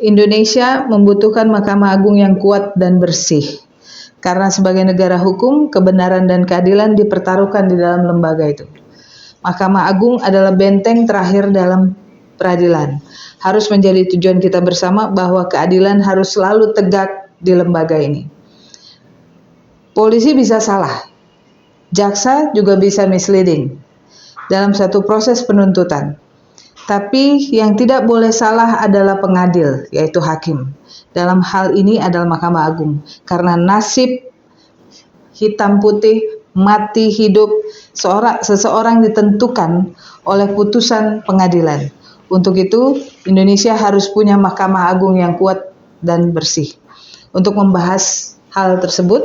Indonesia membutuhkan Mahkamah Agung yang kuat dan bersih. Karena sebagai negara hukum, kebenaran dan keadilan dipertaruhkan di dalam lembaga itu. Mahkamah Agung adalah benteng terakhir dalam peradilan. Harus menjadi tujuan kita bersama bahwa keadilan harus selalu tegak di lembaga ini. Polisi bisa salah, jaksa juga bisa misleading dalam satu proses penuntutan. Tapi yang tidak boleh salah adalah pengadil, yaitu hakim. Dalam hal ini adalah Mahkamah Agung. Karena nasib hitam putih, mati hidup seseorang ditentukan oleh putusan pengadilan. Untuk itu, Indonesia harus punya Mahkamah Agung yang kuat dan bersih. Untuk membahas hal tersebut,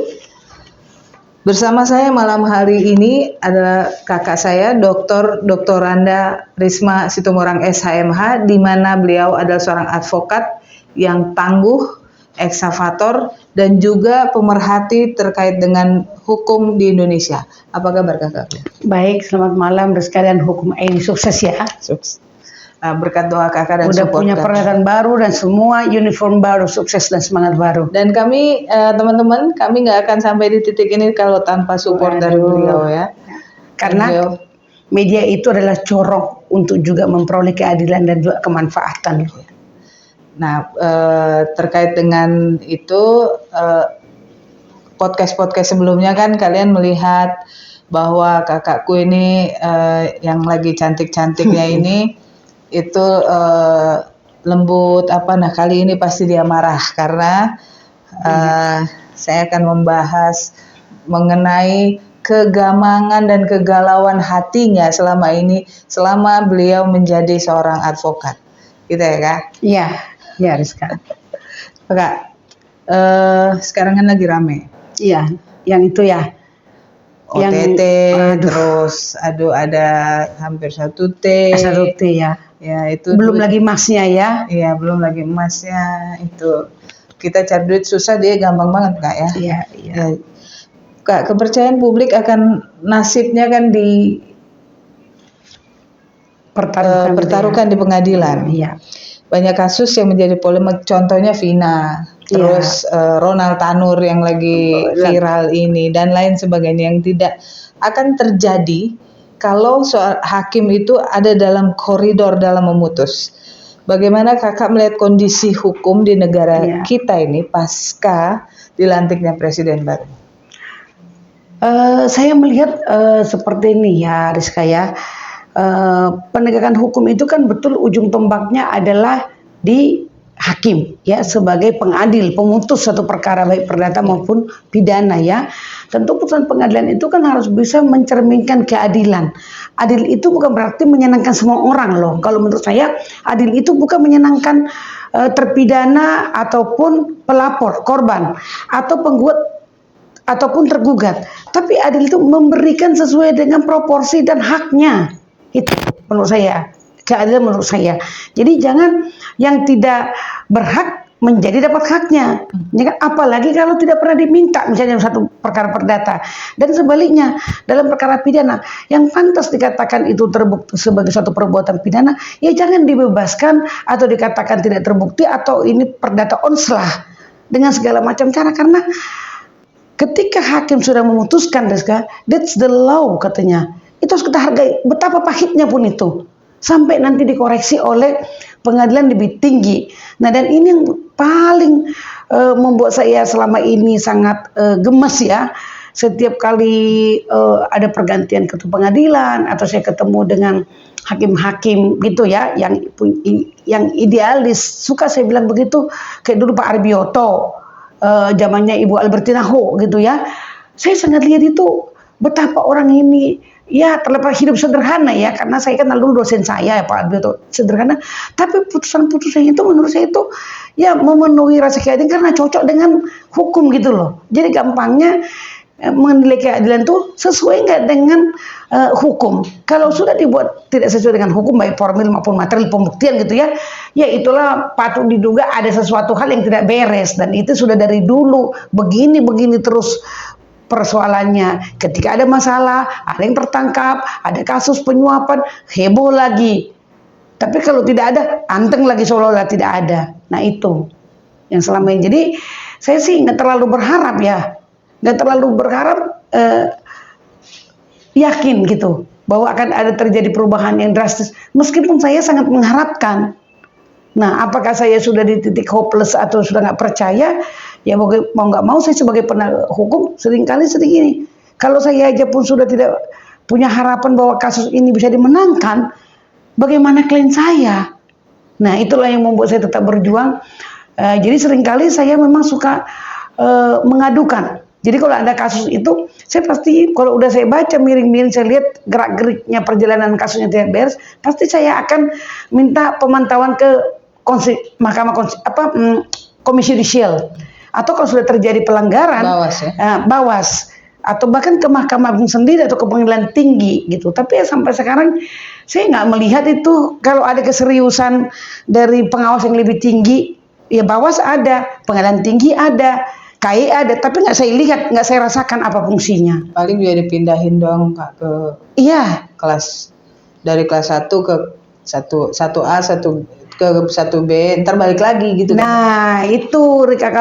bersama saya malam hari ini adalah kakak saya, Dr. Randa Risma Situmorang SHMH, di mana beliau adalah seorang advokat yang tangguh, eksavator, dan juga pemerhati terkait dengan hukum di Indonesia. Apa kabar kakak? Baik, selamat malam sekalian, hukum ini sukses ya. Sukses. Nah, berkat doa kakak dan udah support punya peralatan baru dan semua uniform baru, sukses dan semangat baru. Dan kami teman-teman, kami nggak akan sampai di titik ini kalau tanpa support dari beliau ya. Karena media itu adalah corong untuk juga memperoleh keadilan dan juga kemanfaatan. Nah, terkait dengan itu podcast-podcast sebelumnya kan kalian melihat bahwa kakakku ini yang lagi cantik-cantiknya ini itu lembut apa. Nah, kali ini pasti dia marah karena saya akan membahas mengenai kegamangan dan kegalauan hatinya selama ini, selama beliau menjadi seorang advokat, gitu ya kak? Iya, ya Rizka. Kak, sekarang kan lagi rame. Iya, yang itu ya. OTT, terus ada hampir 1T. 1T ya. Ya itu belum lagi emasnya ya. Iya, belum lagi emasnya. Itu kita cari duit susah, dia gampang banget kak ya. Iya. Ya. Kak, kepercayaan publik akan nasibnya kan pertaruhkan di pengadilan. Iya. Banyak kasus yang menjadi polemik, contohnya Vina, terus Ronald Tanur yang lagi viral ini dan lain sebagainya, yang tidak akan terjadi kalau soal hakim itu ada dalam koridor dalam memutus. Bagaimana kakak melihat kondisi hukum di negara kita ini pasca dilantiknya presiden baru? Saya melihat seperti ini ya Rizka ya. Penegakan hukum itu kan betul ujung tombaknya adalah di hakim ya, sebagai pengadil, pemutus satu perkara baik perdata maupun pidana ya. Tentu putusan pengadilan itu kan harus bisa mencerminkan keadilan. Adil itu bukan berarti menyenangkan semua orang loh. Kalau menurut saya adil itu bukan menyenangkan terpidana ataupun pelapor, korban atau penggugat ataupun tergugat. Tapi adil itu memberikan sesuai dengan proporsi dan haknya. Itu menurut saya, keadilan menurut saya. Jadi jangan yang tidak berhak menjadi dapat haknya. Apalagi kalau tidak pernah diminta, misalnya satu perkara perdata. Dan sebaliknya, dalam perkara pidana, yang pantas dikatakan itu terbukti sebagai suatu perbuatan pidana, ya jangan dibebaskan atau dikatakan tidak terbukti atau ini perdata onslah dengan segala macam cara. Karena ketika hakim sudah memutuskan, that's the law katanya. Itu harus kita hargai, betapa pahitnya pun itu. Sampai nanti dikoreksi oleh pengadilan lebih tinggi. Nah, dan ini yang paling membuat saya selama ini sangat gemes ya. Setiap kali ada pergantian ketua pengadilan atau saya ketemu dengan hakim-hakim gitu ya, yang idealis, suka saya bilang begitu. Kayak dulu Pak Arbioto, zamannya Ibu Albertina Ho gitu ya. Saya sangat lihat itu betapa orang ini ya terlepas hidup sederhana ya, karena saya kenal dulu dosen saya ya Pak Albito, sederhana, tapi putusan-putusan itu menurut saya itu ya memenuhi rasa keadilan karena cocok dengan hukum gitu loh. Jadi gampangnya menilai keadilan itu sesuai nggak dengan hukum. Kalau sudah dibuat tidak sesuai dengan hukum baik formil maupun material pembuktian gitu ya, ya itulah patut diduga ada sesuatu hal yang tidak beres, dan itu sudah dari dulu begini terus. Persoalannya ketika ada masalah, ada yang tertangkap, ada kasus penyuapan, heboh lagi. Tapi kalau tidak ada, anteng lagi seolah-olah tidak ada. Nah itu yang selama ini. Jadi saya sih nggak terlalu berharap ya, nggak terlalu berharap, yakin gitu bahwa akan ada terjadi perubahan yang drastis. Meskipun saya sangat mengharapkan. Nah, apakah saya sudah di titik hopeless atau sudah nggak percaya? Ya mau nggak mau saya sebagai penegak hukum seringkali ini. Kalau saya aja pun sudah tidak punya harapan bahwa kasus ini bisa dimenangkan, bagaimana klien saya? Nah, itulah yang membuat saya tetap berjuang. Jadi seringkali saya memang suka mengadukan. Jadi kalau ada kasus itu, saya pasti kalau udah saya baca miring-miring, saya lihat gerak-geriknya perjalanan kasusnya tidak beres, pasti saya akan minta pemantauan ke komisi judisial. Atau kalau sudah terjadi pelanggaran, Bawas, atau bahkan ke Mahkamah Agung sendiri atau ke Pengadilan Tinggi gitu. Tapi ya sampai sekarang saya nggak melihat itu kalau ada keseriusan dari pengawas yang lebih tinggi. Ya Bawas ada, Pengadilan Tinggi ada, KI ada, tapi nggak saya lihat, nggak saya rasakan apa fungsinya. Paling juga dipindahin doang Kak ke kelas, dari kelas 1 ke 1A, 1 ke 1B, ntar balik lagi gitu. Nah itu Rizka,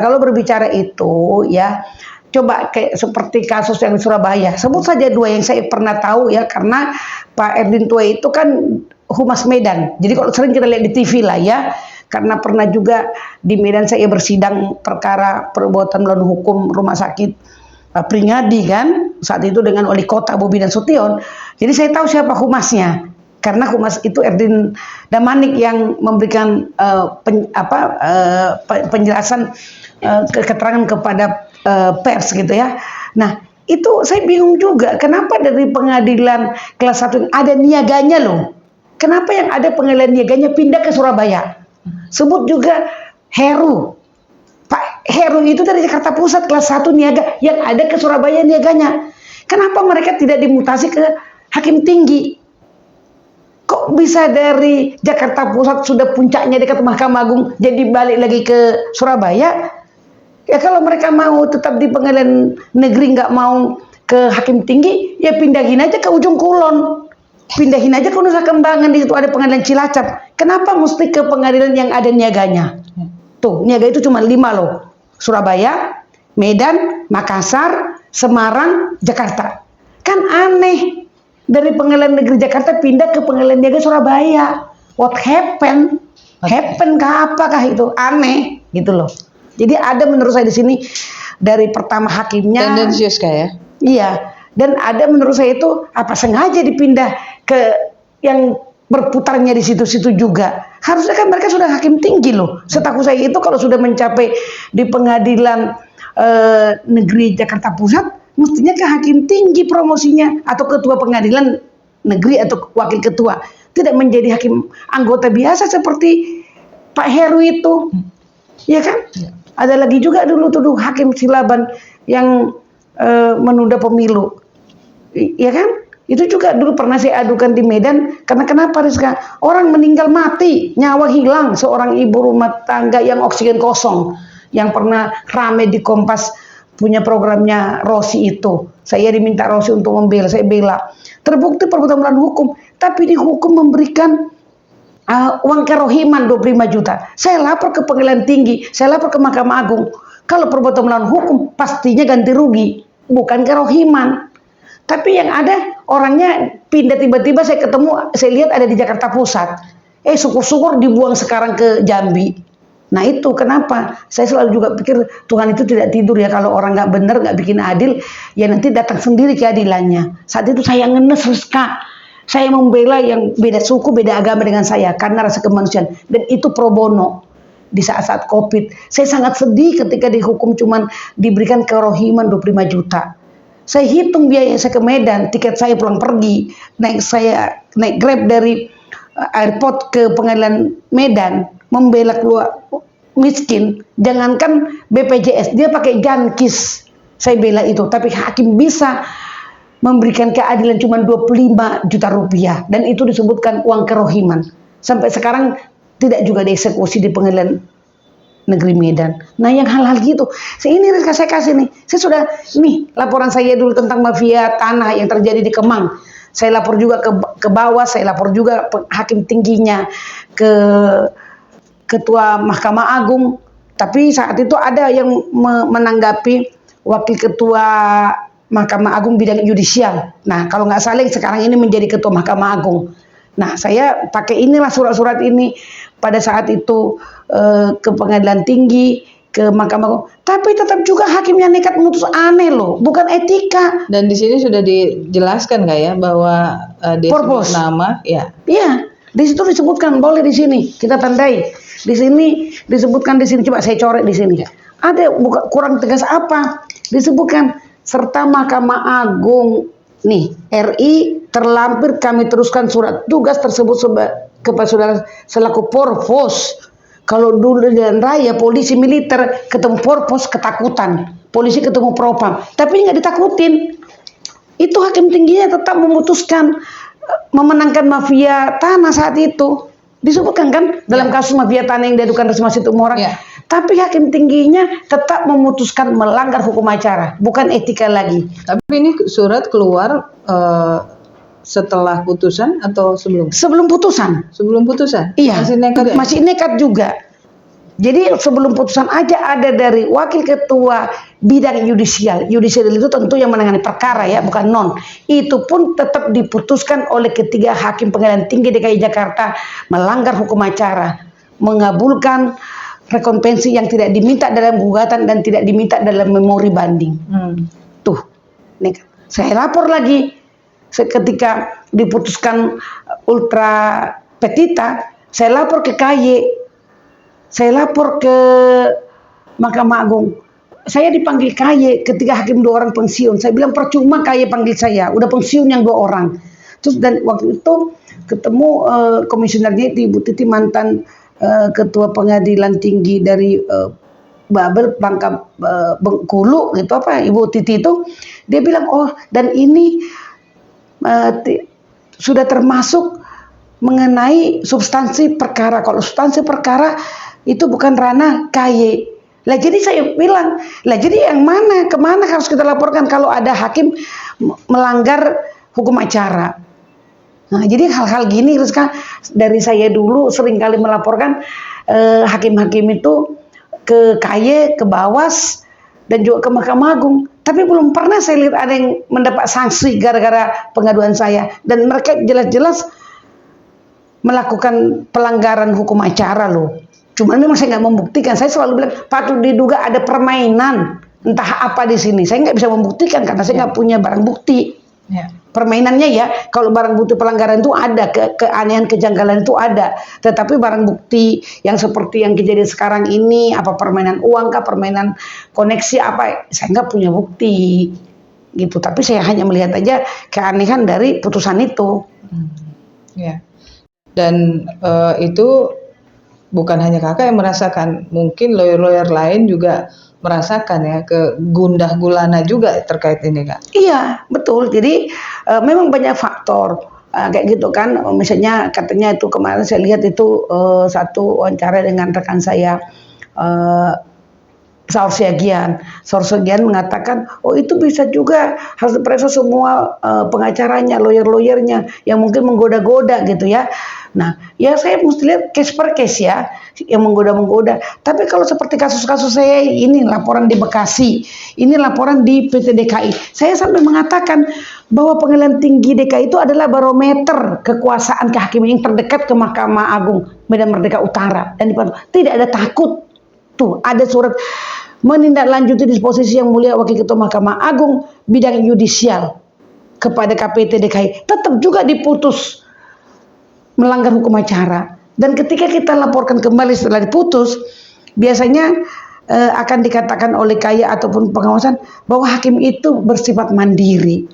kalau berbicara itu ya, coba kayak seperti kasus yang di Surabaya, sebut saja 2 yang saya pernah tahu ya, karena Pak Erdin Tuai itu kan Humas Medan, jadi kalau sering kita lihat di TV lah ya, karena pernah juga di Medan saya bersidang perkara perbuatan melawan hukum rumah sakit Pringadi kan, saat itu dengan wali kota Bobi Nasution. Jadi saya tahu siapa humasnya, karena humas itu Erdin Damanik yang memberikan penjelasan, keterangan kepada pers gitu ya. Nah itu saya bingung juga, kenapa dari pengadilan kelas 1 ada niaganya loh, kenapa yang ada pengadilan niaganya pindah ke Surabaya? Sebut juga Heru, Pak Heru itu dari Jakarta Pusat kelas 1 niaga, yang ada ke Surabaya niaganya. Kenapa mereka tidak dimutasi ke Hakim Tinggi? Kok bisa dari Jakarta Pusat sudah puncaknya dekat Mahkamah Agung jadi balik lagi ke Surabaya? Ya kalau mereka mau tetap di Pengadilan Negeri, nggak mau ke Hakim Tinggi, ya pindahin aja ke ujung Kulon, pindahin aja ke Nusa Kembangan, di situ ada Pengadilan Cilacap. Kenapa mesti ke pengadilan yang ada niaganya? Tuh, niaga itu cuma 5 loh. Surabaya, Medan, Makassar, Semarang, Jakarta. Kan aneh. Dari Pengadilan Negeri Jakarta pindah ke Pengadilan Niaga Surabaya. What happened? Apakah itu? Aneh gitu loh. Jadi ada menurut saya di sini dari pertama hakimnya tendensius kayak. Iya. Dan ada menurut saya itu apa sengaja dipindah ke yang berputarnya di situ-situ juga. Harusnya kan mereka sudah hakim tinggi loh. Setahu saya itu kalau sudah mencapai di Pengadilan Negeri Jakarta Pusat, mestinya ke hakim tinggi promosinya, atau ketua pengadilan negeri atau wakil ketua. Tidak menjadi hakim anggota biasa seperti Pak Heru itu. Ya kan? Ada lagi juga dulu tuh hakim Silaban yang menunda pemilu. Ya kan? Itu juga dulu pernah saya adukan di Medan. Karena kenapa Rizka? Orang meninggal mati, nyawa hilang, seorang ibu rumah tangga yang oksigen kosong, yang pernah rame di Kompas punya programnya Rosi itu. Saya diminta Rosi untuk membela, saya bela. Terbukti perbuatan melawan hukum, tapi dihukum memberikan uang kerohiman 25 juta. Saya lapor ke Pengadilan Tinggi, saya lapor ke Mahkamah Agung. Kalau perbuatan melawan hukum pastinya ganti rugi, bukan kerohiman. Tapi yang ada orangnya pindah, tiba-tiba saya ketemu, saya lihat ada di Jakarta Pusat. Syukur-syukur dibuang sekarang ke Jambi. Nah itu kenapa? Saya selalu juga pikir Tuhan itu tidak tidur ya, kalau orang nggak benar, nggak bikin adil, ya nanti datang sendiri keadilannya. Saat itu saya ngenes Rizka. Saya membela yang beda suku, beda agama dengan saya karena rasa kemanusiaan. Dan itu pro bono di saat-saat COVID. Saya sangat sedih ketika dihukum cuman diberikan kerohiman 25 juta. Saya hitung biaya saya ke Medan, tiket saya pulang pergi, naik Grab dari airport ke Pengadilan Medan, membela keluar miskin. Jangankan BPJS, dia pakai Jankis. Saya bela itu, tapi hakim bisa memberikan keadilan cuma 25 juta rupiah, dan itu disebutkan uang kerohiman. Sampai sekarang tidak juga dieksekusi di Pengadilan Negeri Medan. Nah yang hal-hal gitu, ini saya kasih nih. Saya sudah nih laporan saya dulu tentang mafia tanah yang terjadi di Kemang. Saya lapor juga ke bawah, saya lapor juga hakim tingginya, ke Ketua Mahkamah Agung, tapi saat itu ada yang menanggapi Wakil Ketua Mahkamah Agung bidang yudisial. Nah, kalau nggak salah sekarang ini menjadi Ketua Mahkamah Agung. Nah, saya pakai inilah surat-surat ini pada saat itu ke Pengadilan Tinggi, ke Mahkamah Agung. Tapi tetap juga hakim yang nekat memutus, aneh loh, bukan etika. Dan di sini sudah dijelaskan nggak ya bahwa dia sebut Purpose. nama, ya. Iya, di situ disebutkan, boleh di sini kita tandai. Di sini disebutkan, di sini coba saya coret di sini. Ada kurang tegas apa? Disebutkan serta Mahkamah Agung nih RI terlampir kami teruskan surat tugas tersebut kepada saudara selaku Porpos. Kalau dulu di jalan raya polisi militer ketemu Porpos ketakutan, polisi ketemu Propam, tapi nggak ditakutin. Itu hakim tingginya tetap memutuskan memenangkan mafia tanah saat itu. Disebutkan kan dalam kasus mafia tanah yang diadukan Risma Situmorang. Tapi hakim tingginya tetap memutuskan melanggar hukum acara, bukan etika lagi. Tapi ini surat keluar setelah putusan atau sebelum? Sebelum putusan. Sebelum putusan? Iya. Masih nekat ya? Masih nekat juga. Jadi sebelum putusan aja ada dari Wakil Ketua Bidang Yudisial. Yudisial itu tentu yang menangani perkara ya, bukan non. Itu pun tetap diputuskan oleh ketiga hakim Pengadilan Tinggi DKI Jakarta melanggar hukum acara, mengabulkan rekompensi yang tidak diminta dalam gugatan dan tidak diminta dalam memori banding. Tuh, nih, saya lapor lagi ketika diputuskan ultra petita, saya lapor ke KY, saya lapor ke Mahkamah Agung. Saya dipanggil KY ketika hakim 2 orang pensiun. Saya bilang percuma KY panggil saya, udah pensiun yang 2 orang. Terus dan waktu itu ketemu komisionernya Ibu Titi, mantan Ketua Pengadilan Tinggi dari Babel Bangka Bengkulu gitu apa Ibu Titi itu, dia bilang oh dan ini sudah termasuk mengenai substansi perkara. Kalau substansi perkara itu bukan ranah KY. Lah jadi saya bilang, lah jadi yang mana, kemana harus kita laporkan kalau ada hakim melanggar hukum acara. Nah jadi hal-hal gini terus kan dari saya dulu sering kali melaporkan hakim-hakim itu ke KY, ke Bawas dan juga ke Mahkamah Agung. Tapi belum pernah saya lihat ada yang mendapat sanksi gara-gara pengaduan saya. Dan mereka jelas-jelas melakukan pelanggaran hukum acara loh. Cuman memang saya nggak membuktikan. Saya selalu bilang patut diduga ada permainan entah apa di sini. Saya nggak bisa membuktikan karena saya nggak punya barang bukti. Permainannya ya, kalau barang bukti pelanggaran itu ada, keanehan, kejanggalan itu ada. Tetapi barang bukti yang seperti yang kejadian sekarang ini, apa permainan uang kah, permainan koneksi apa, saya nggak punya bukti gitu. Tapi saya hanya melihat aja keanehan dari putusan itu. Ya. Dan itu bukan hanya kakak yang merasakan, mungkin lawyer-lawyer lain juga merasakan ya, ke gundah gulana juga terkait ini kak. Iya betul. Jadi memang banyak faktor kayak gitu kan. Misalnya katanya itu kemarin saya lihat itu satu wawancara dengan rekan saya Saur Siagian mengatakan, oh itu bisa juga harus diperiksa semua pengacaranya, lawyer-lawyernya yang mungkin menggoda-goda gitu ya. Nah, ya saya mesti lihat case per case ya, yang menggoda-menggoda. Tapi kalau seperti kasus-kasus saya ini, laporan di Bekasi, ini laporan di PT DKI, saya sampai mengatakan bahwa Pengadilan Tinggi DKI itu adalah barometer kekuasaan kehakiman yang terdekat ke Mahkamah Agung Medan Merdeka Utara. Dan tidak ada takut. Tuh, ada surat menindaklanjuti disposisi yang mulia Wakil Ketua Mahkamah Agung bidang yudisial kepada KPT DKI. Tetap juga diputus melanggar hukum acara. Dan ketika kita laporkan kembali setelah diputus, biasanya akan dikatakan oleh KY ataupun pengawasan bahwa hakim itu bersifat mandiri.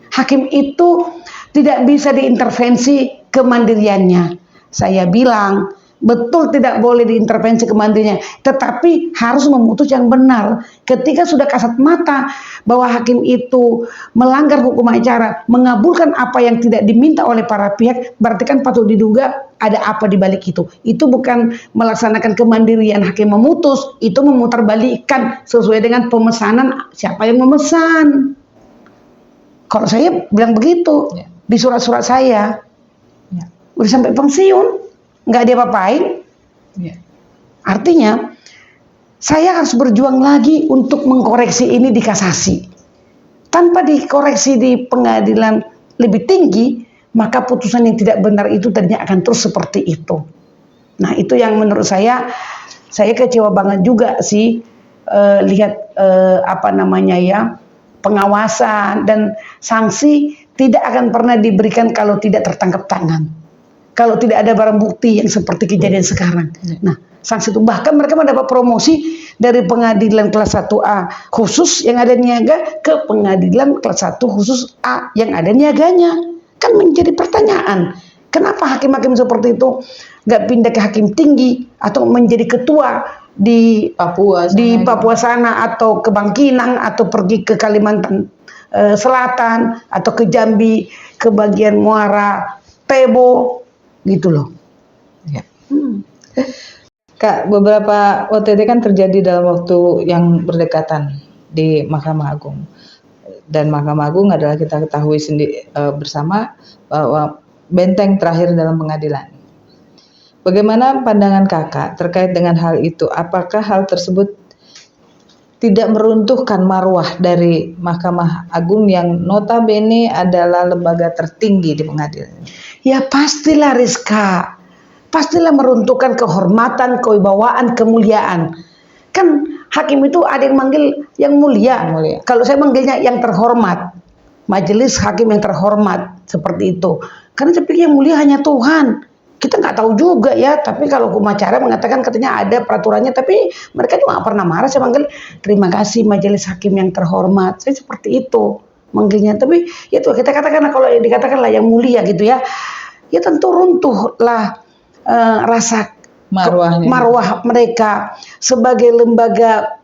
Hakim itu tidak bisa diintervensi kemandiriannya. Saya bilang betul tidak boleh diintervensi kemandiriannya, tetapi harus memutus yang benar. Ketika sudah kasat mata bahwa hakim itu melanggar hukum acara, mengabulkan apa yang tidak diminta oleh para pihak, berarti kan patut diduga ada apa di balik itu. Itu bukan melaksanakan kemandirian hakim memutus, itu memutarbalikkan sesuai dengan pemesanan siapa yang memesan. Kalau saya bilang begitu di surat-surat saya, udah sampai pensiun, nggak dia apain. Ya. Artinya saya harus berjuang lagi untuk mengkoreksi ini di kasasi. Tanpa dikoreksi di pengadilan lebih tinggi, maka putusan yang tidak benar itu tadinya akan terus seperti itu. Nah, itu yang menurut saya kecewa banget juga sih lihat pengawasan dan sanksi tidak akan pernah diberikan kalau tidak tertangkap tangan. Kalau tidak ada barang bukti yang seperti kejadian sekarang. Nah, sanksi itu bahkan mereka mendapat promosi dari pengadilan kelas 1A khusus yang ada niaga ke pengadilan kelas 1 khusus A yang ada niaganya. Kan menjadi pertanyaan, kenapa hakim-hakim seperti itu nggak pindah ke hakim tinggi atau menjadi ketua di Papua sana atau ke Bangkinang atau pergi ke Kalimantan Selatan atau ke Jambi, ke bagian Muara, Tebo gitu loh. Ya. Kak, beberapa OTT kan terjadi dalam waktu yang berdekatan di Mahkamah Agung. Dan Mahkamah Agung adalah kita ketahui bersama bahwa benteng terakhir dalam pengadilan. Bagaimana pandangan Kakak terkait dengan hal itu? Apakah hal tersebut tidak meruntuhkan marwah dari Mahkamah Agung yang notabene adalah lembaga tertinggi di pengadilan? Ya pastilah Rizka, pastilah meruntuhkan kehormatan, kewibawaan, kemuliaan. Kan hakim itu ada yang manggil yang mulia. Kalau saya manggilnya yang terhormat, majelis hakim yang terhormat seperti itu. Karena saya pikir yang mulia hanya Tuhan. Kita nggak tahu juga ya, tapi kalau hukum acara mengatakan katanya ada peraturannya, tapi mereka juga nggak pernah marah. Saya manggil terima kasih majelis hakim yang terhormat. Saya seperti itu manggilnya. Tapi itu kita katakan kalau dikatakanlah yang mulia gitu ya, ya tentu runtuhlah rasa marwah mereka sebagai lembaga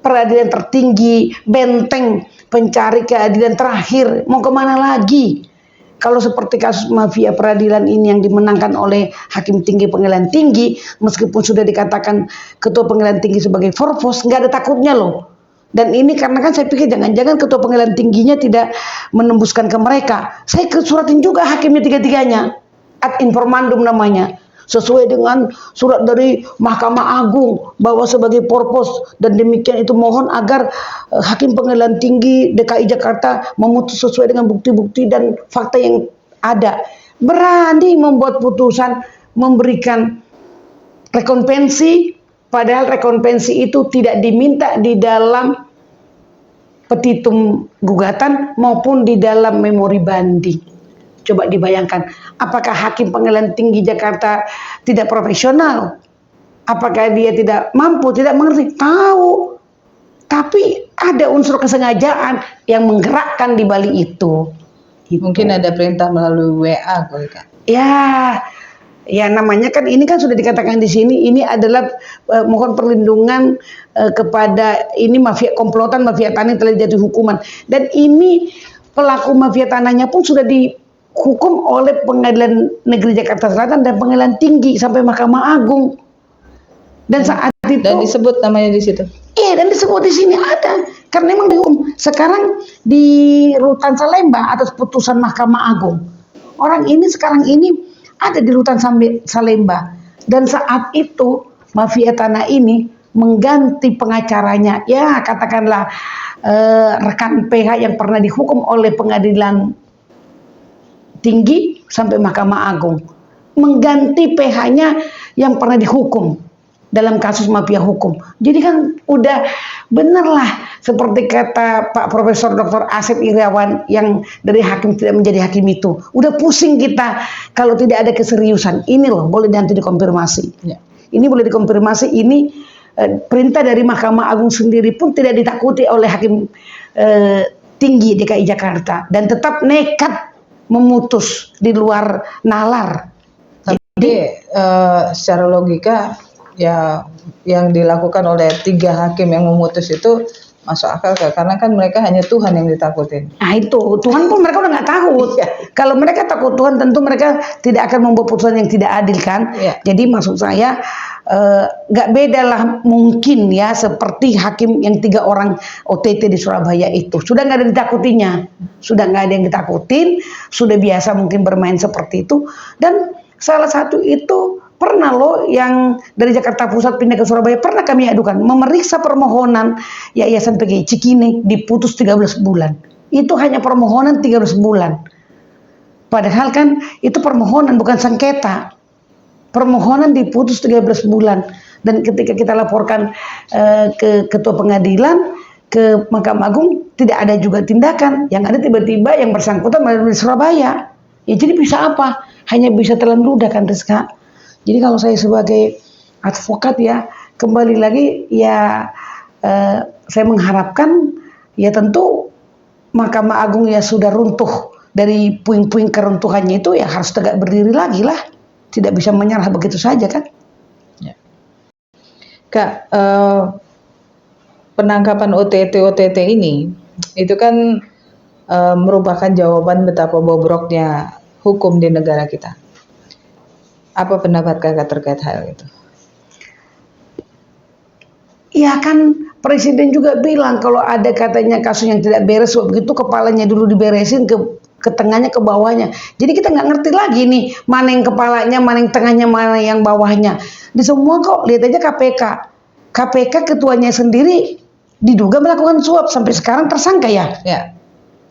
peradilan tertinggi, benteng pencari keadilan terakhir. Mau kemana lagi? Kalau seperti kasus mafia peradilan ini yang dimenangkan oleh hakim tinggi pengadilan tinggi, meskipun sudah dikatakan ketua pengadilan tinggi sebagai forpos, nggak ada takutnya loh. Dan ini karena kan saya pikir jangan-jangan ketua pengadilan tingginya tidak menembuskan ke mereka. Saya suratin juga hakimnya tiga-tiganya, ad informandum namanya, sesuai dengan surat dari Mahkamah Agung bahwa sebagai forpos, dan demikian itu mohon agar Hakim Pengadilan Tinggi DKI Jakarta memutus sesuai dengan bukti-bukti dan fakta yang ada, berani membuat putusan memberikan rekonvensi, padahal rekonvensi itu tidak diminta di dalam petitum gugatan maupun di dalam memori banding. Coba dibayangkan, apakah Hakim Pengadilan Tinggi Jakarta tidak profesional? Apakah dia tidak mampu, tidak mengerti? Tahu. Tapi ada unsur kesengajaan yang menggerakkan di balik itu. Gitu. Mungkin ada perintah melalui WA kali Kak. Ya namanya kan ini kan sudah dikatakan di sini, ini adalah mohon perlindungan kepada ini mafia komplotan, mafia tanah yang telah jadi hukuman. Dan ini pelaku mafia tanahnya pun sudah dihukum oleh Pengadilan Negeri Jakarta Selatan dan Pengadilan Tinggi sampai Mahkamah Agung. Dan saat itu dan disebut namanya di situ. Iya, dan disebut di sini ada. Karena memang dihukum. Sekarang di Rutan Salemba atas putusan Mahkamah Agung. Orang ini sekarang ini ada di Rutan Salemba. Dan saat itu mafia tanah ini mengganti pengacaranya. Ya, katakanlah rekan PH yang pernah dihukum oleh Pengadilan Tinggi sampai Mahkamah Agung, mengganti PH-nya yang pernah dihukum dalam kasus mafia hukum. Jadi kan udah bener lah seperti kata Pak Profesor Dr. Asep Irawan yang dari hakim tidak menjadi hakim itu. Udah pusing kita kalau tidak ada keseriusan. Ini loh boleh nanti dikonfirmasi. Ya. Ini boleh dikonfirmasi, ini perintah dari Mahkamah Agung sendiri pun tidak ditakuti oleh hakim tinggi DKI Jakarta dan tetap nekat memutus di luar nalar. Jadi secara logika ya yang dilakukan oleh 3 hakim yang memutus itu masuk akal karena kan mereka hanya Tuhan yang ditakutin. Nah itu Tuhan pun mereka udah nggak takut. Kalau mereka takut Tuhan tentu mereka tidak akan membuat putusan yang tidak adil kan. Jadi maksud saya nggak beda lah mungkin ya seperti hakim yang 3 orang OTT di Surabaya itu sudah nggak ada ditakutinya, sudah nggak ada yang ditakutin, sudah biasa mungkin bermain seperti itu. Dan salah satu itu pernah loh yang dari Jakarta Pusat pindah ke Surabaya, pernah kami adukan memeriksa permohonan Yayasan PGI Cikini, diputus 13 bulan. Itu hanya permohonan 13 bulan. Padahal kan itu permohonan bukan sengketa. Permohonan diputus 13 bulan. Dan ketika kita laporkan ke ketua pengadilan, ke Mahkamah Agung, tidak ada juga tindakan. Yang ada tiba-tiba yang bersangkutan dari Surabaya. Ya jadi bisa apa? Hanya bisa telan ludah kan Rizka. Jadi kalau saya sebagai advokat ya, kembali lagi ya saya mengharapkan ya tentu Mahkamah Agung ya sudah runtuh dari puing-puing keruntuhannya itu ya harus tegak berdiri lagi lah. Tidak bisa menyerah begitu saja kan. Ya. Kak, penangkapan OTT ini itu kan merupakan jawaban betapa bobroknya hukum di negara kita. Apa pendapat kakak terkait hal itu? Ya kan Presiden juga bilang kalau ada katanya kasus yang tidak beres begitu kepalanya dulu diberesin ke tengahnya ke bawahnya. Jadi kita nggak ngerti lagi nih mana yang kepalanya, mana yang tengahnya, mana yang bawahnya. Di semua kok lihat aja KPK. KPK ketuanya sendiri diduga melakukan suap sampai sekarang tersangka ya. Ya.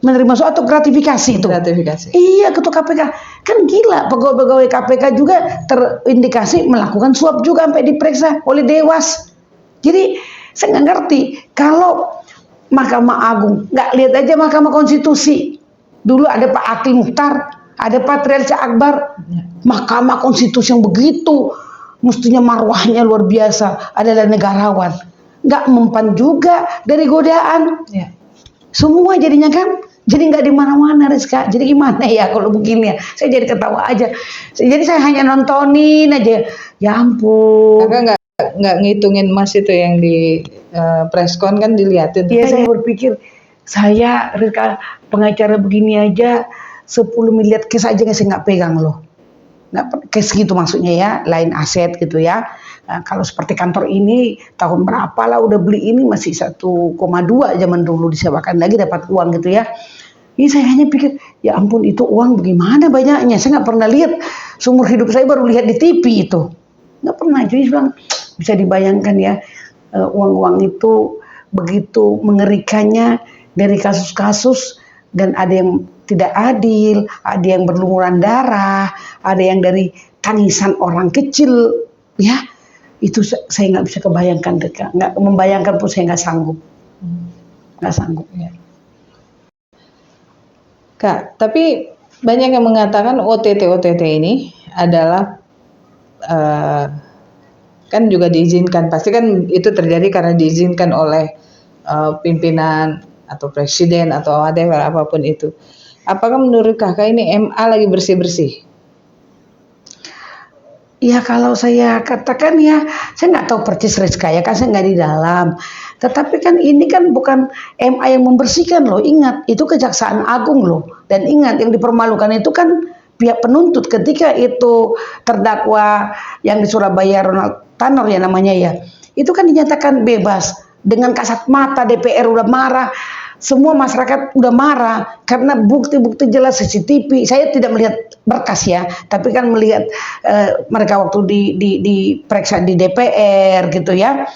Menerima suap atau gratifikasi itu. Gratifikasi. Iya ketua KPK. Kan gila pegawai-pegawai KPK juga terindikasi melakukan suap juga sampai diperiksa oleh Dewas. Jadi saya nggak ngerti kalau Mahkamah Agung nggak lihat aja Mahkamah Konstitusi. Dulu ada Pak Akil Mukhtar, ada Pak Triarsya Akbar, Mahkamah Konstitusi yang begitu, mestinya marwahnya luar biasa, adalah negarawan, nggak mempan juga dari godaan, Ya. semua jadinya kan, jadi nggak di mana-mana Rizka, jadi gimana ya kalau begini ya, saya jadi ketawa aja, jadi saya hanya nontonin aja, ya ampun. Kakak nggak ngitungin emas itu yang di preskon kan dilihatin. Iya saya berpikir, saya Rizka pengacara begini aja 10 miliar cash aja saya nggak pegang loh. Nggak cash gitu maksudnya ya, lain aset gitu ya. Nah, kalau seperti kantor ini tahun berapa lah udah beli ini masih 1,2 zaman dulu disewakan lagi dapat uang gitu ya. Ini saya hanya pikir ya ampun itu uang bagaimana banyaknya. Saya nggak pernah lihat, seumur hidup saya baru lihat di TV itu. Nggak pernah. Jadi bilang bisa dibayangkan ya uang-uang itu begitu mengerikannya dari kasus-kasus. Dan ada yang tidak adil, ada yang berlumuran darah, ada yang dari tangisan orang kecil, ya itu saya nggak bisa kebayangkan, nggak membayangkan pun saya nggak sanggup, nggak sanggup. Ya. Kak, tapi banyak yang mengatakan OTT ini adalah kan juga diizinkan, pasti kan itu terjadi karena diizinkan oleh pimpinan atau presiden atau whatever apapun itu. Apakah menurut kakak ini MA lagi bersih-bersih? Ya kalau saya katakan ya, saya nggak tahu persis Rizka ya, kan saya nggak di dalam. Tetapi kan ini kan bukan MA yang membersihkan loh, ingat itu Kejaksaan Agung loh. Dan ingat yang dipermalukan itu kan pihak penuntut ketika itu terdakwa yang di Surabaya Ronald Tanor ya namanya ya. Itu kan dinyatakan bebas. Dengan kasat mata DPR udah marah, semua masyarakat udah marah karena bukti-bukti jelas CCTV. Saya tidak melihat berkas ya, tapi kan melihat mereka waktu diperiksa di DPR gitu ya.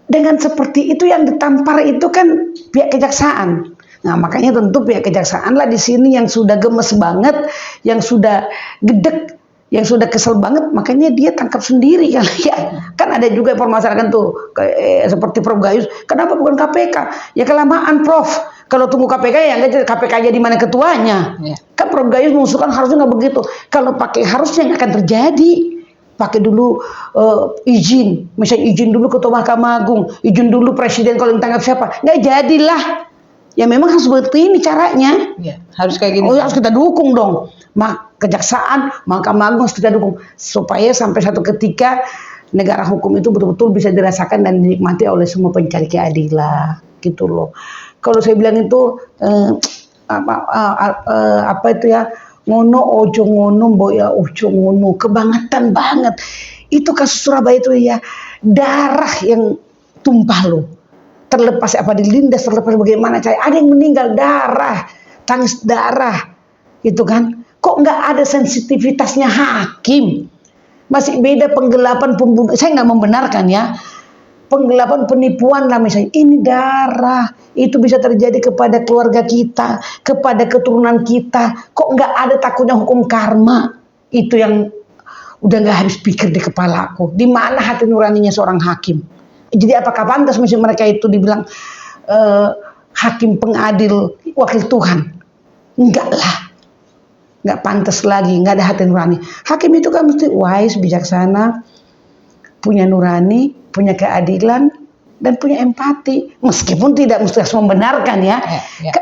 Dengan seperti itu yang ditampar itu kan pihak kejaksaan. Nah makanya tentu pihak kejaksaan lah di sini yang sudah gemes banget, yang sudah gedek, yang sudah kesel banget, makanya dia tangkap sendiri kan ya. Kan ada juga permasalahan tuh seperti Prof Gayus, kenapa bukan KPK? Ya kelamaan Prof. Kalau tunggu KPK ya nggak KPK aja di mana ketuanya. Ya. Kan Prof Gayus mengusulkan harusnya nggak begitu. Kalau pakai harusnya nggak akan terjadi. Pakai dulu izin, misalnya izin dulu Ketua Mahkamah Agung, izin dulu Presiden kalau ditangkap siapa, nggak jadilah. Ya memang harus seperti ini caranya. Ya, harus kayak gini. Oh harus kita dukung dong. Kejaksaan, Mahkamah Agung harus kita dukung supaya sampai satu ketika negara hukum itu betul-betul bisa dirasakan dan dinikmati oleh semua pencari keadilan, gitu loh. Kalau saya bilang itu apa itu ya, ngono ojo ngono boya ojo ngono, kebangetan banget. Itu kasus Surabaya itu ya, darah yang tumpah loh. Terlepas apa dilindas, terlepas bagaimana cara, ada yang meninggal darah, tangis darah, gitu kan? Kok nggak ada sensitivitasnya hakim? Masih beda penggelapan pembunuh. Saya nggak membenarkan ya. Penggelapan penipuan lah misalnya. Ini darah. Itu bisa terjadi kepada keluarga kita, kepada keturunan kita. Kok nggak ada takutnya hukum karma? Itu yang udah nggak habis pikir di kepala aku. Di mana hati nuraninya seorang hakim? Jadi apakah pantas misalnya mereka itu dibilang hakim pengadil wakil Tuhan? Enggak lah. Nggak pantas lagi, nggak ada hati nurani. Hakim itu kan mesti wise, bijaksana, punya nurani, punya keadilan, dan punya empati. Meskipun tidak mesti harus membenarkan ya.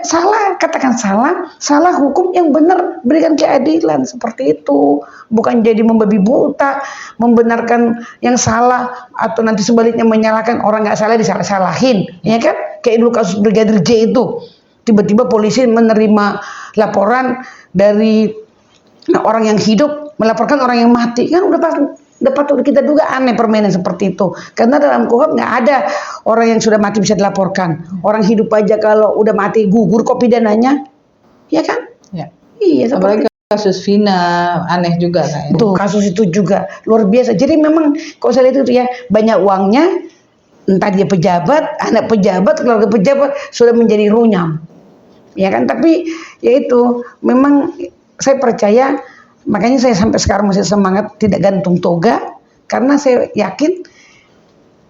Salah, katakan salah, salah hukum yang benar, berikan keadilan seperti itu. Bukan jadi membabi buta, membenarkan yang salah, atau nanti sebaliknya menyalahkan orang nggak salah disalah-salahin. Ya kan? Kayak dulu kasus Brigadir J itu. Tiba-tiba polisi menerima laporan dari orang yang hidup melaporkan orang yang mati, kan udah patut kita duga aneh permainan seperti itu. Karena dalam KUHP nggak ada orang yang sudah mati bisa dilaporkan. Orang hidup aja kalau udah mati gugur kok pidananya, ya kan? Ya. Iya. Apalagi kasus Vina aneh juga kan? Tuh kasus itu juga luar biasa. Jadi memang kalau saya lihat itu ya banyak uangnya, entah dia pejabat, anak pejabat, keluarga pejabat sudah menjadi runyam. Ya kan, tapi ya itu memang saya percaya, makanya saya sampai sekarang masih semangat tidak gantung toga, karena saya yakin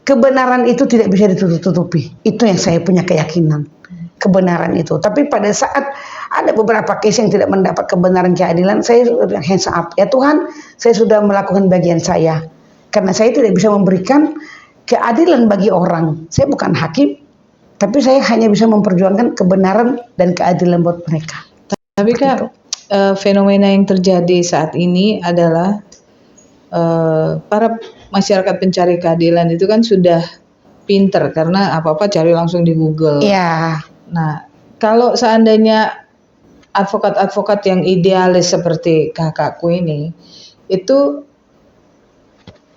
kebenaran itu tidak bisa ditutup-tutupi. Itu yang saya punya keyakinan, kebenaran itu. Tapi pada saat ada beberapa case yang tidak mendapat kebenaran keadilan, saya sudah hands up, ya Tuhan, saya sudah melakukan bagian saya, karena saya tidak bisa memberikan keadilan bagi orang. Saya bukan hakim, tapi saya hanya bisa memperjuangkan kebenaran dan keadilan buat mereka. Tapi Kak, fenomena yang terjadi saat ini adalah para masyarakat pencari keadilan itu kan sudah pinter karena apa-apa cari langsung di Google. Iya. Nah, kalau seandainya advokat-advokat yang idealis seperti kakakku ini, itu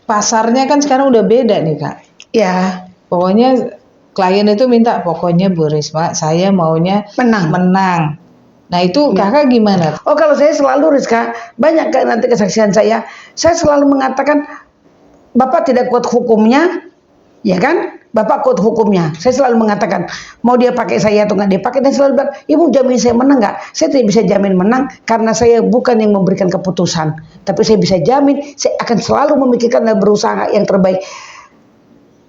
pasarnya kan sekarang udah beda nih Kak. Ya. Pokoknya klien itu minta, pokoknya Bu Risma, saya maunya menang. Nah itu kakak gimana? Oh kalau saya selalu Rizka, banyak kan nanti kesaksian saya selalu mengatakan, Bapak tidak kuat hukumnya, ya kan? Bapak kuat hukumnya. Saya selalu mengatakan, mau dia pakai saya atau nggak dia pakai, dan selalu bilang, Ibu jamin saya menang nggak? Saya tidak bisa jamin menang karena saya bukan yang memberikan keputusan, tapi saya bisa jamin saya akan selalu memikirkan dan berusaha yang terbaik.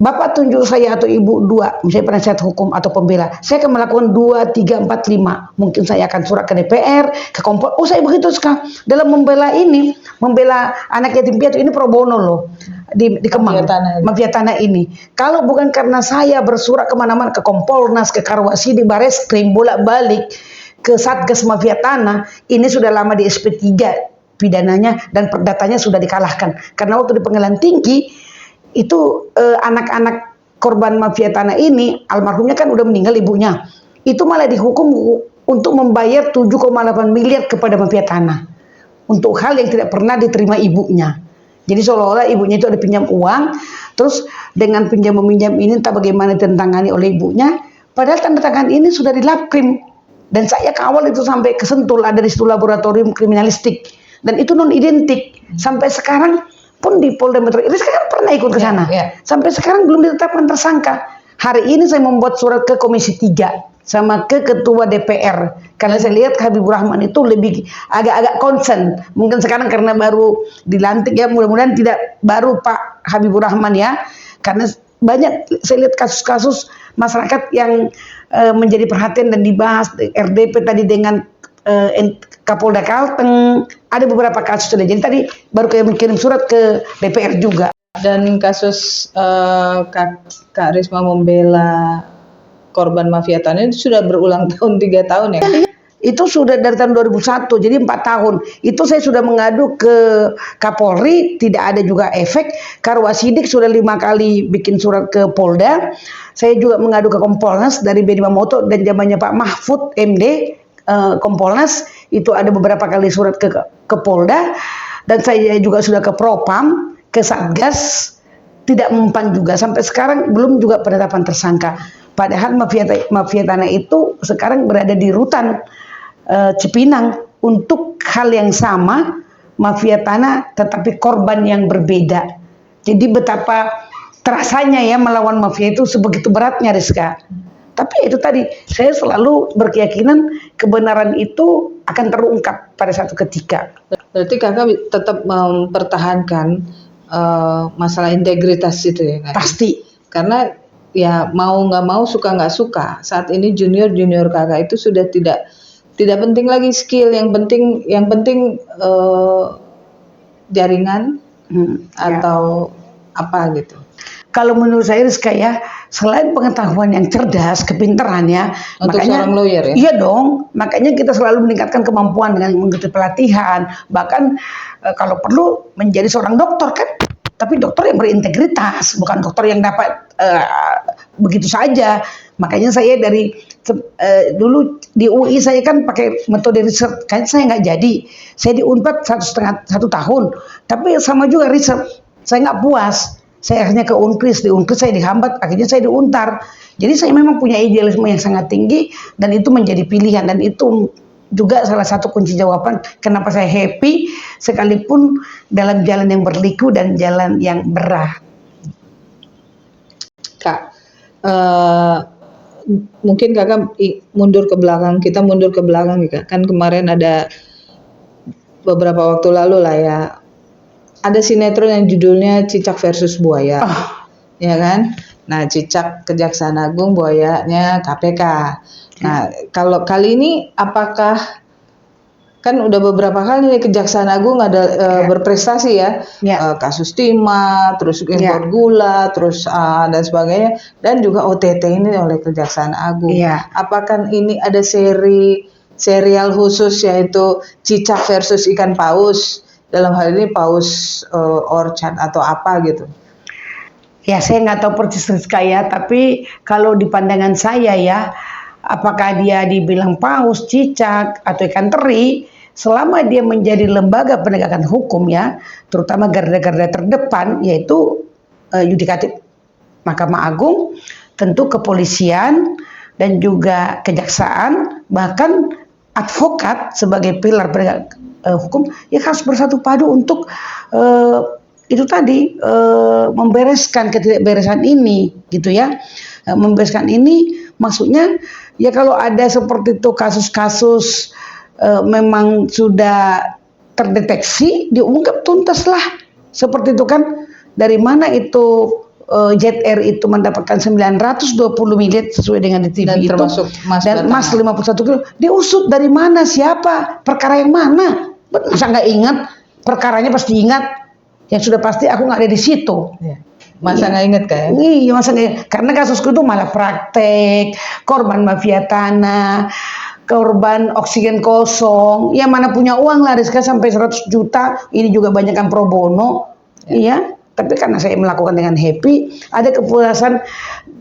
Bapak tunjuk saya atau Ibu dua, misalnya penasihat hukum atau pembela, saya akan melakukan 2, 3, 4, 5. Mungkin saya akan surat ke DPR, ke Kompol. Oh saya begitu sekarang dalam membela ini, membela anak yatim piatu ini pro bono loh di Kemang, mafia tanah ini. Kalau bukan karena saya bersurat kemana-mana, ke Kompolnas, ke Karwasidi, Bareskrim, bolak-balik ke Satgas Mafia Tanah, ini sudah lama di SP3 pidananya dan perdatanya sudah dikalahkan. Karena waktu di pengadilan tinggi itu anak-anak korban mafia tanah ini, almarhumnya kan udah meninggal ibunya, itu malah dihukum untuk membayar 7,8 miliar kepada mafia tanah untuk hal yang tidak pernah diterima ibunya. Jadi seolah-olah ibunya itu ada pinjam uang, terus dengan pinjam meminjam ini entah bagaimana ditentangani oleh ibunya, padahal tanda tangan ini sudah dilapkrim, dan saya kawal itu sampai ke Sentul, ada di situ laboratorium kriminalistik, dan itu non identik sampai sekarang pun di Polda Metro Jaya sekarang pernah ikut ke sana. Sampai sekarang belum ditetapkan tersangka. Hari ini saya membuat surat ke Komisi 3 sama ke Ketua DPR karena saya lihat Habibur Rahman itu lebih agak-agak concern. Mungkin sekarang karena baru dilantik ya, mudah-mudahan tidak baru Pak Habibur Rahman ya. Karena banyak saya lihat kasus-kasus masyarakat yang menjadi perhatian dan dibahas RDP tadi dengan Kapolda Kalteng, ada beberapa kasus sudah. Jadi tadi baru kayak mengirim surat ke DPR juga. Dan kasus Kak Risma membela korban mafia tanah itu sudah berulang tahun, 3 tahun ya? Itu sudah dari tahun 2001, jadi 4 tahun. Itu saya sudah mengadu ke Kapolri, tidak ada juga efek. Karwasidik sudah 5 kali bikin surat ke Polda. Saya juga mengadu ke Kompolnas dari Benny Mamoto dan zamannya Pak Mahfud MD. Kompolnas itu ada beberapa kali surat ke Polda, dan saya juga sudah ke Propam, ke Satgas, tidak mempan juga sampai sekarang belum juga penetapan tersangka. Padahal mafia tanah itu sekarang berada di rutan Cipinang untuk hal yang sama, mafia tanah tetapi korban yang berbeda. Jadi betapa terasanya ya melawan mafia itu sebegitu beratnya, Rizka. Tapi itu tadi, saya selalu berkeyakinan kebenaran itu akan terungkap pada satu ketika. Berarti kakak tetap mempertahankan masalah integritas itu ya, Kak? Pasti. Karena ya mau nggak mau, suka nggak suka, saat ini junior kakak itu sudah tidak penting lagi skill, yang penting jaringan atau apa gitu. Kalau menurut saya Rizka ya, selain pengetahuan yang cerdas, kepintaran ya, Untuk makanya seorang lawyer ya? Iya dong, makanya kita selalu meningkatkan kemampuan dengan mengikuti pelatihan, bahkan kalau perlu menjadi seorang dokter kan, tapi dokter yang berintegritas, bukan dokter yang dapat begitu saja. Makanya saya dari dulu di UI saya kan pakai metode riset, kan saya nggak jadi, saya di Unpad 1,5 tahun, tapi sama juga riset, saya nggak puas. Saya akhirnya ke Unkris, di Unkris saya dihambat, akhirnya saya di Untar. Jadi saya memang punya idealisme yang sangat tinggi dan itu menjadi pilihan, dan itu juga salah satu kunci jawaban kenapa saya happy sekalipun dalam jalan yang berliku dan jalan yang berat. Kak, mungkin kakak mundur ke belakang, kita mundur ke belakang nih Kak. Kan kemarin ada beberapa waktu lalu lah ya, ada sinetron yang judulnya Cicak versus Buaya, ya kan? Nah, Cicak Kejaksaan Agung, Buayanya KPK. Nah, kalau kali ini apakah, kan udah beberapa kali nih Kejaksaan Agung ada berprestasi ya, kasus timah, terus impor gula, terus dan sebagainya, dan juga OTT ini oleh Kejaksaan Agung. Apakah ini ada serial khusus yaitu Cicak versus ikan paus? Dalam hal ini paus orchard atau apa gitu? Ya saya nggak tahu persis Rizka ya, tapi kalau di pandangan saya ya, apakah dia dibilang paus, cicak, atau ikan teri, selama dia menjadi lembaga penegakan hukum ya, terutama garda-garda terdepan yaitu yudikatif, Mahkamah Agung, tentu kepolisian dan juga kejaksaan, bahkan advokat sebagai pilar penegak hukum ya harus bersatu padu untuk itu tadi membereskan ketidakberesan ini gitu ya. Membereskan ini maksudnya ya kalau ada seperti itu kasus-kasus memang sudah terdeteksi, diungkap tuntas lah. Seperti itu kan, dari mana itu ZR itu mendapatkan 920 miliar sesuai dengan di TV dan itu, termasuk dan emas 51 kilo, diusut dari mana, siapa, perkara yang mana? Masa nggak ingat? Perkaranya pasti ingat. Yang sudah pasti aku nggak ada di situ. Masa nggak ingat kayak? Iya, masa nggak ingat. Karena kasusku itu malah praktek, korban mafia tanah, korban oksigen kosong. Ya mana punya uang lah, Rizka sampai 100 juta. Ini juga banyak kan pro bono. Iya. Tapi karena saya melakukan dengan happy, ada kepuasan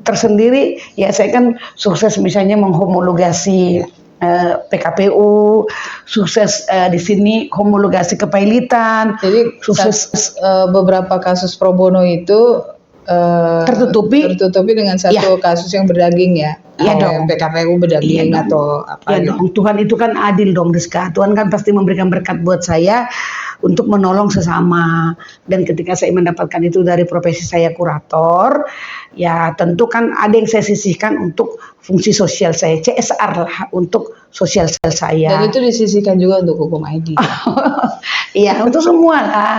tersendiri. Ya saya kan sukses misalnya menghomologasi PKPU, sukses di sini homologasi kepailitan. Jadi sukses beberapa kasus pro bono itu tertutupi dengan satu kasus yang berdaging ya. Iya dong. PKPU berdaging atau apa? Iya dong. Tuhan itu kan adil dong, Rizka. Tuhan kan pasti memberikan berkat buat saya untuk menolong sesama. Dan ketika saya mendapatkan itu dari profesi saya kurator, ya tentu kan ada yang saya sisihkan untuk fungsi sosial saya, CSR lah untuk sosial saya. Dan itu disisihkan juga untuk hukum ID. Iya, untuk semua lah,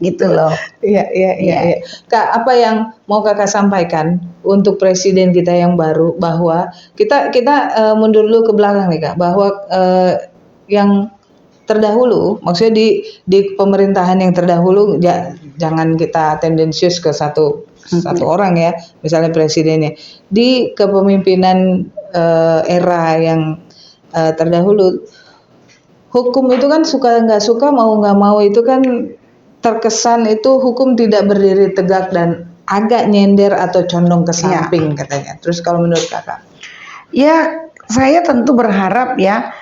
gitu loh. Iya. Kak, apa yang mau kakak sampaikan untuk presiden kita yang baru, bahwa kita mundur dulu ke belakang nih Kak, bahwa yang terdahulu, maksudnya di pemerintahan yang terdahulu, jangan kita tendensius ke satu orang ya, misalnya presidennya, di kepemimpinan era yang terdahulu, hukum itu kan suka nggak suka, mau nggak mau itu kan terkesan itu hukum tidak berdiri tegak dan agak nyender atau condong ke samping katanya. Terus kalau menurut kakak? Ya saya tentu berharap ya.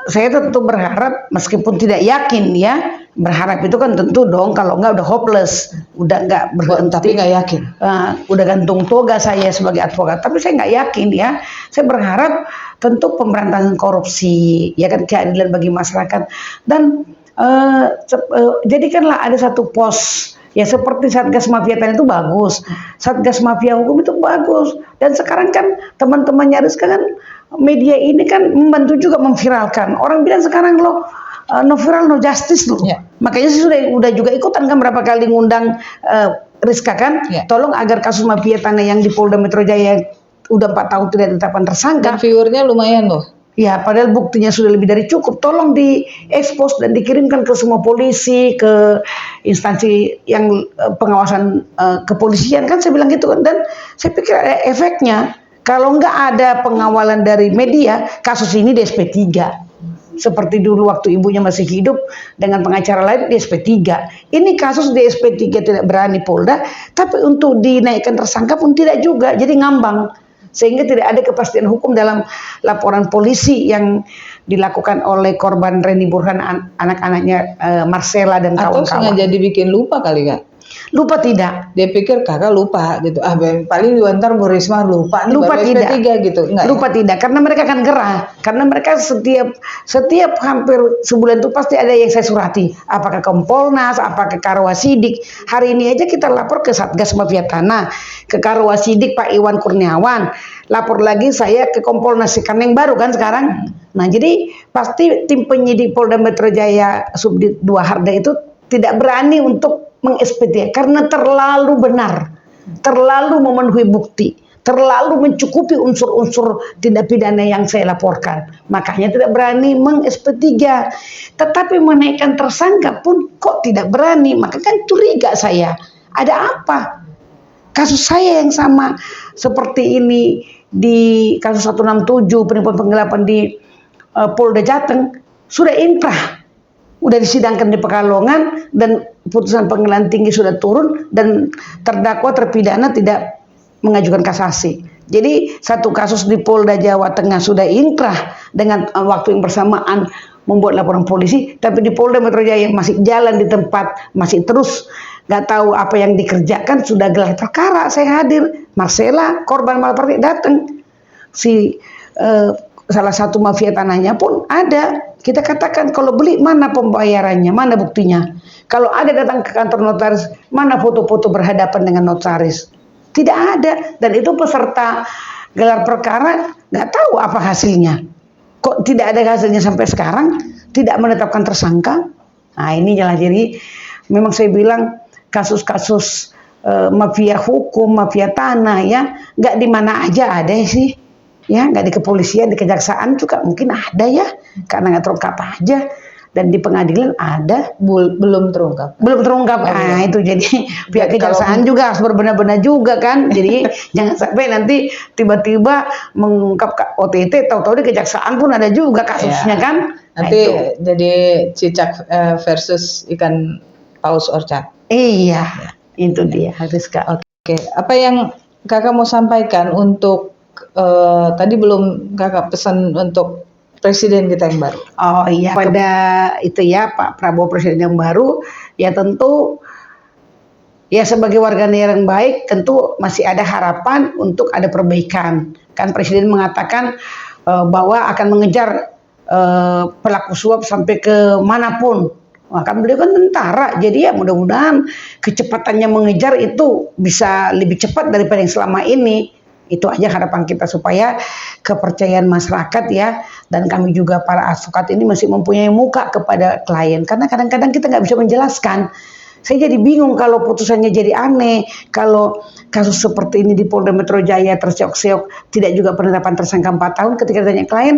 Saya tentu berharap meskipun tidak yakin ya, berharap itu kan tentu dong, kalau enggak udah hopeless, udah enggak berhenti. Tapi nggak yakin. Udah gantung toga saya sebagai advokat, tapi saya nggak yakin ya. Saya berharap tentu pemberantasan korupsi, ya kan, keadilan bagi masyarakat, dan jadikanlah ada satu pos ya seperti Satgas Mafia Tanah itu bagus, Satgas Mafia Hukum itu bagus, dan sekarang kan teman-temannya Rizka kan media ini kan membantu juga memviralkan. Orang bilang sekarang loh no viral no justice loh. Ya. Makanya saya udah juga ikutan kan berapa kali ngundang Rizka kan, Ya. tolong agar kasus mafia tanah yang di Polda Metro Jaya udah 4 tahun tidak ditetapkan tersangka. Dan viewernya lumayan loh. Ya, padahal buktinya sudah lebih dari cukup. Tolong diekspos dan dikirimkan ke semua polisi, ke instansi yang pengawasan kepolisian kan saya bilang gitu kan. Dan saya pikir ada efeknya. Kalau nggak ada pengawalan dari media, kasus ini di SP3. Seperti dulu waktu ibunya masih hidup dengan pengacara lain di SP3. Ini kasus di SP3 tidak berani Polda, tapi untuk dinaikkan tersangka pun tidak juga. Jadi ngambang. Sehingga tidak ada kepastian hukum dalam laporan polisi yang dilakukan oleh korban Reni Burhan, anak-anaknya Marcella dan Atau kawan-kawan. sengaja dibikin lupa kali Kak. Lupa tidak? Dia pikir kakak lupa gitu. Paling juga ntar Bu Risma lupa nih Lupa baru tidak? SP3 gitu. Enggak, Lupa tidak, karena mereka akan gerah. Karena mereka setiap hampir sebulan itu pasti ada yang saya surati. Apakah Kompolnas, apakah Karwasidik. Hari ini aja kita lapor ke Satgas Mafia Tanah, ke Karwasidik Pak Iwan Kurniawan. Lapor lagi saya ke Kompolnas karena yang baru kan sekarang. Nah, jadi pasti tim penyidik Polda Metro Jaya Subdit 2 Harda itu tidak berani untuk meng-SP3 karena terlalu benar, terlalu memenuhi bukti, terlalu mencukupi unsur-unsur tindak pidana yang saya laporkan. Makanya tidak berani meng-SP3. Tetapi menaikkan tersangka pun kok tidak berani, maka kan curiga saya. Ada apa? Kasus saya yang sama seperti ini di kasus 167 penipuan penggelapan di Polda Jateng sudah inkrah. Udah disidangkan di Pekalongan dan putusan pengadilan tinggi sudah turun dan terdakwa terpidana tidak mengajukan kasasi. Jadi satu kasus di Polda Jawa Tengah sudah inkrah dengan waktu yang bersamaan membuat laporan polisi, tapi di Polda Metro Jaya masih jalan di tempat, masih terus nggak tahu apa yang dikerjakan, sudah gelar perkara. Saya hadir, Marcella korban malpraktik datang, salah satu mafia tanahnya pun ada. Kita katakan kalau beli mana pembayarannya, mana buktinya. Kalau ada datang ke kantor notaris, mana foto-foto berhadapan dengan notaris. Tidak ada. Dan itu peserta gelar perkara nggak tahu apa hasilnya. Kok tidak ada hasilnya sampai sekarang? Tidak menetapkan tersangka. Nah ini jelas. Jadi memang saya bilang kasus-kasus mafia hukum, mafia tanah ya nggak di mana aja ada sih. Ya nggak di kepolisian, di kejaksaan juga mungkin ada ya, karena nggak terungkap aja. Dan di pengadilan ada, belum terungkap. Nah itu jadi pihak kejaksaan juga harus berbenah-benah juga kan. Jadi jangan sampai nanti tiba-tiba mengungkap OTT, tahu-tahu di kejaksaan pun ada juga kasusnya kan. Nanti jadi cicak versus ikan paus orcak. Iya, itu dia harus Kak. Oke, apa yang kakak mau sampaikan untuk tadi belum kakak pesan untuk presiden kita yang baru? Oh iya, pada itu ya Pak Prabowo presiden yang baru, ya tentu ya sebagai warga negara yang baik tentu masih ada harapan untuk ada perbaikan. Kan presiden mengatakan bahwa akan mengejar pelaku suap sampai ke manapun. Kan beliau kan tentara, jadi ya mudah-mudahan kecepatannya mengejar itu bisa lebih cepat daripada yang selama ini. Itu aja harapan kita supaya kepercayaan masyarakat ya, dan kami juga para advokat ini masih mempunyai muka kepada klien, karena kadang-kadang kita nggak bisa menjelaskan. Saya jadi bingung kalau putusannya jadi aneh, kalau kasus seperti ini di Polda Metro Jaya terseok-seok tidak juga penetapan tersangka 4 tahun. Ketika ditanya klien,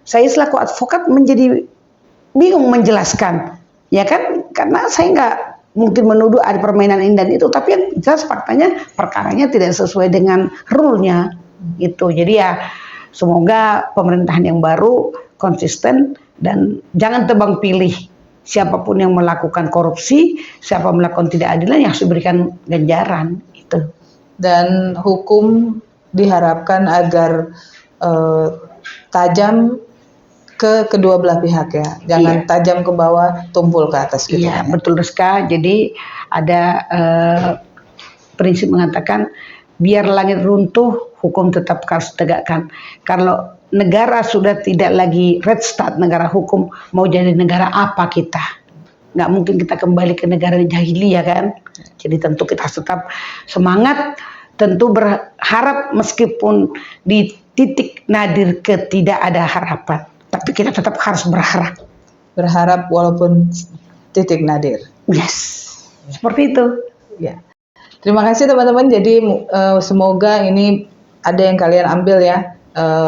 saya selaku advokat menjadi bingung menjelaskan, ya kan, karena saya nggak mungkin menuduh ada permainan ini dan itu, tapi yang jelas faktanya perkaranya tidak sesuai dengan rule-nya gitu. Jadi ya semoga pemerintahan yang baru konsisten dan jangan tebang pilih. Siapapun yang melakukan korupsi, siapa melakukan tidak adilan yang harus diberikan ganjaran itu. Dan hukum diharapkan agar tajam ke kedua belah pihak ya, jangan tajam ke bawah, tumpul ke atas gitu. Iya, betul Rizka. Jadi ada prinsip mengatakan biar langit runtuh, hukum tetap harus tegakkan. Kalau negara sudah tidak lagi red state, negara hukum, mau jadi negara apa kita? nggak mungkin kita kembali ke negara jahiliyah kan. Jadi tentu kita harus tetap semangat, tentu berharap meskipun di titik nadir tidak ada harapan, tapi kita tetap harus berharap. Berharap walaupun titik nadir. Yes, seperti itu. Ya. Terima kasih teman-teman. Jadi semoga ini ada yang kalian ambil ya,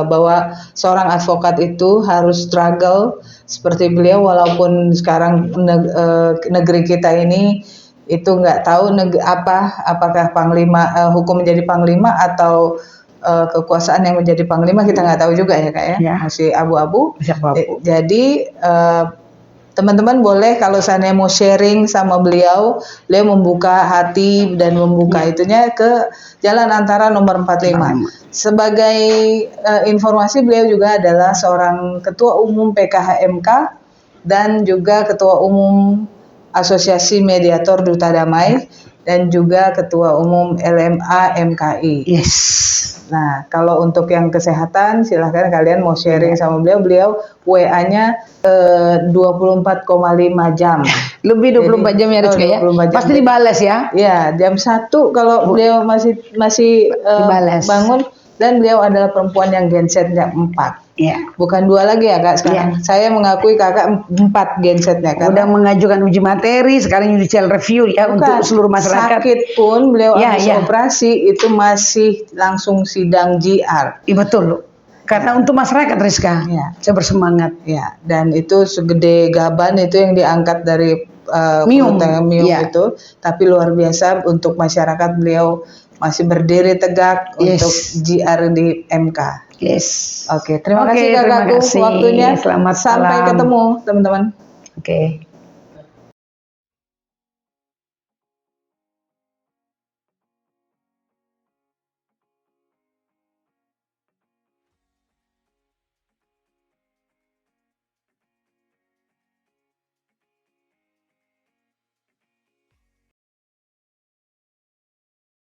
bahwa seorang advokat itu harus struggle seperti beliau, walaupun sekarang negeri kita ini itu nggak tahu apakah panglima hukum menjadi panglima atau kekuasaan yang menjadi panglima, kita nggak tahu juga ya Kak ya, masih abu-abu. Jadi teman-teman boleh kalau seandainya mau sharing sama beliau membuka hati dan membuka itunya ke Jalan Antara nomor 45. Sebagai informasi, beliau juga adalah seorang ketua umum PKHMK dan juga ketua umum Asosiasi Mediator Duta Damai dan juga ketua umum LMA MKI. Yes. Nah, kalau untuk yang kesehatan, silahkan kalian mau sharing sama beliau WA-nya 24,5 jam. Lebih 24 jam ya Rizka ya? Pasti dibalas ya? Ya, jam 1 kalau beliau masih bangun, dan beliau adalah perempuan yang gensetnya 4. Ya. Bukan 2 lagi ya Kak sekarang. Ya. Saya mengakui Kakak 4 gensetnya. Udah mengajukan uji materi, sekarang judicial review ya. Bukan, untuk seluruh masyarakat. Sakit pun beliau habis operasi itu masih langsung sidang GR. Iya betul. Karena untuk masyarakat Rizka, saya bersemangat. Ya, dan itu segede gaban itu yang diangkat dari mium itu, tapi luar biasa untuk masyarakat. Beliau masih berdiri tegak untuk GR di MK. Yes. Oke, terima kasih Kakakku waktunya. Selamat sampai ketemu teman-teman. Oke.